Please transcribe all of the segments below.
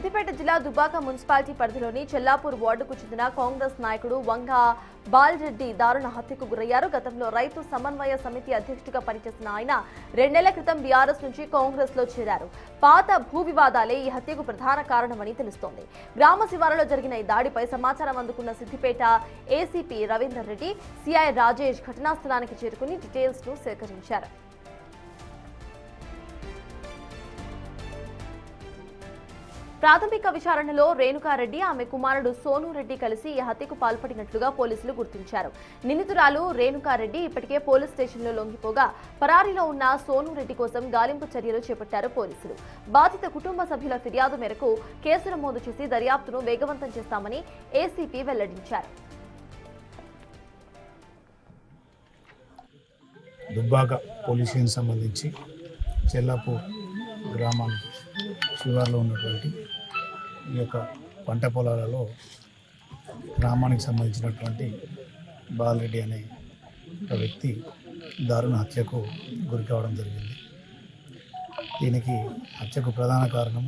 సిద్దిపేట జిల్లా దుబ్బాక మున్సిపాలిటీ పరిధిలోని చెల్లాపూర్ వార్డుకు చెందిన కాంగ్రెస్ నాయకుడు వంగ బాలరెడ్డి దారుణ హత్యకు గురయ్యారు. గతంలో రైతు సమన్వయ సమితి అధ్యక్షుడిగా పనిచేసిన ఆయన 2 నెలల క్రితం బీఆర్ఎస్ నుంచి కాంగ్రెస్ లో చేరారు. పాత భూ వివాదాలే ఈ హత్యకు ప్రధాన కారణమని తెలుస్తోంది. గ్రామ శివారులో జరిగిన ఈ దాడిపై సమాచారం అందుకున్న సిద్దిపేట ఏసీపీ రవీందర్ రెడ్డి, సిఐ రాజేష్ ఘటనా స్థలానికి చేరుకుని డీటెయిల్స్ ను సేకరించారు. ప్రాథమిక విచారణలో రేణుకారెడ్డి, ఆమె కుమారుడు సోను రెడ్డి కలిసి ఈ హత్యకు పాల్పడినట్లుగా పోలీసులు గుర్తించారు. నిందితురాలు రేణుకారెడ్డి ఇప్పటికే పోలీస్ స్టేషన్లో లొంగిపోగా పరారీలో ఉన్న సోను రెడ్డి కోసం గాలింపు చర్యలు చేపట్టారు పోలీసులు. బాధిత కుటుంబ సభ్యుల ఫిర్యాదు మేరకు కేసు నమోదు చేసి దర్యాప్తును వేగవంతం చేస్తామని ఏసీపీ వెల్లడించారు. దుబ్బాక పోలీస్ స్టేషన్ సంబంధించి చెల్లాపూర్ గ్రామానికి శివార్లో ఉన్నటువంటి ఈ యొక్క పంట పొలాలలో గ్రామానికి సంబంధించినటువంటి బాలరెడ్డి అనే ఒక వ్యక్తి దారుణ హత్యకు గురి కావడం జరిగింది. దీనికి హత్యకు ప్రధాన కారణం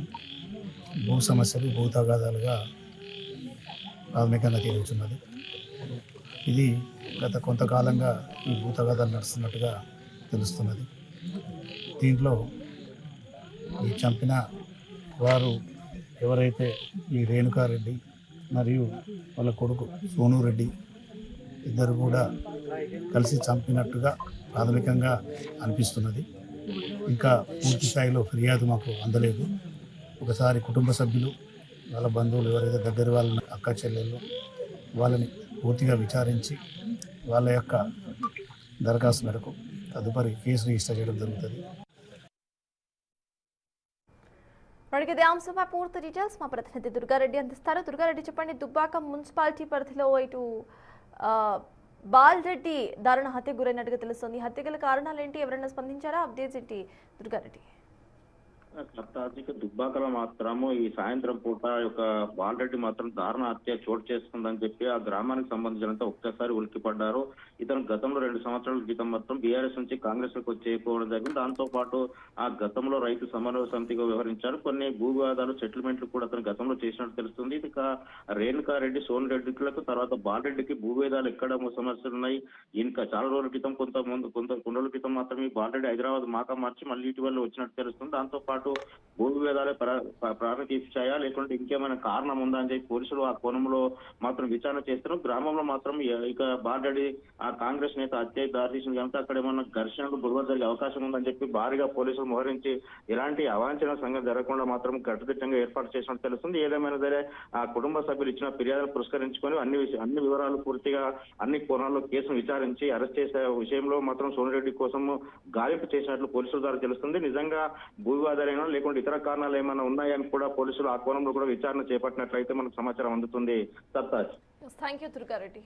భూ సమస్యలు, భూ తగాదాలుగా ప్రాథమికంగా తేలుచున్నది. ఇది గత కొంతకాలంగా ఈ భూ తగాదాలు నడుస్తున్నట్టుగా తెలుస్తున్నది. దీంట్లో ఈ చంపిన వారు ఎవరైతే ఈ రేణుకారెడ్డి మరియు వాళ్ళ కొడుకు సోను రెడ్డి ఇద్దరు కూడా కలిసి చంపినట్టుగా ప్రాథమికంగా అనిపిస్తున్నది. ఇంకా పూర్తి స్థాయిలో ఫిర్యాదు మాకు అందలేదు. ఒకసారి కుటుంబ సభ్యులు, వాళ్ళ బంధువులు ఎవరైతే దగ్గర వాళ్ళ అక్క చెల్లెళ్ళు వాళ్ళని పూర్తిగా విచారించి వాళ్ళ యొక్క దరఖాస్తు మేరకు తదుపరి కేసు రిజిస్టర్ చేయడం జరుగుతుంది. ఇదే అంశంపై పూర్తి డీటెయిల్స్ మా ప్రతినిధి దుర్గారెడ్డి అందిస్తారు. దుర్గారెడ్డి, చెప్పండి, దుబ్బాక మున్సిపాలిటీ పరిధిలో ఇటు బాలరెడ్డి దారుణ హత్య గురైనట్టుగా తెలుస్తుంది. హత్య గల కారణాలు ఏంటి? ఎవరైనా స్పందించారా? అప్డేట్స్ ఏంటి దుర్గారెడ్డి? తాజాగా దుబ్బాకలో మాత్రము ఈ సాయంత్రం పూట యొక్క బాలరెడ్డి మాత్రం దారుణ హత్య చోటు చేసుకుందని చెప్పి ఆ గ్రామానికి సంబంధించినంత ఒక్కసారి ఉలిక్కిపడ్డారు. ఇతను గతంలో 2 సంవత్సరాల క్రితం మాత్రం బీఆర్ఎస్ నుంచి కాంగ్రెస్ లోకి వచ్చేయకపోవడం జరిగింది. దాంతో పాటు ఆ గతంలో రైతు సమన్వయ సమితిగా వ్యవహరించారు. కొన్ని భూ వివాదాలు, సెటిల్మెంట్లు కూడా అతను గతంలో చేసినట్టు తెలుస్తుంది. ఇక రేణుకారెడ్డి, సోను రెడ్డిలకు తర్వాత బాలరెడ్డికి భూభేదాలు ఎక్కడ సమస్యలు ఉన్నాయి. ఇంకా చాలా రోజుల క్రితం కొంత రోజుల క్రితం మాత్రం ఈ బాలరెడ్డి హైదరాబాద్ మాకా మార్చి మళ్ళీ ఇటీవల వచ్చినట్టు తెలుస్తుంది. దాంతో పాటు భూ వివాదాలే ప్రారంభించాయా లేకుంటే ఇంకేమైనా కారణం ఉందా అని చెప్పి పోలీసులు ఆ కోణంలో మాత్రం విచారణ చేస్తున్నారు. గ్రామంలో మాత్రం ఇక బాలరెడ్డి ఆ కాంగ్రెస్ నేత హత్య దారితీసిన కనుక అక్కడ ఏమన్నా ఘర్షణలు గొడవ జరిగే అవకాశం ఉందని చెప్పి భారీగా పోలీసులు మోహరించి ఎలాంటి అవాంఛనీయ సంఘటన జరగకుండా మాత్రం కట్టుదిట్టంగా ఏర్పాటు చేసినట్టు తెలుస్తుంది. ఏదేమైనా సరే ఆ కుటుంబ సభ్యులు ఇచ్చిన ఫిర్యాదును పురస్కరించుకొని అన్ని వివరాలు పూర్తిగా అన్ని కోణాల్లో కేసును విచారించి అరెస్ట్ చేసే విషయంలో మాత్రం సోనిరెడ్డి కోసం గాలింపు చేసినట్లు పోలీసుల ద్వారా తెలుస్తుంది. నిజంగా భూ వివాదాలైనా లేకుంటే ఇతర కారణాలు ఏమైనా ఉన్నాయని కూడా పోలీసులు ఆ కోణంలో కూడా విచారణ చేపట్టినట్లయితే మనకు సమాచారం అందుతుంది. సత్తాజ్. Thank you Durga Reddy.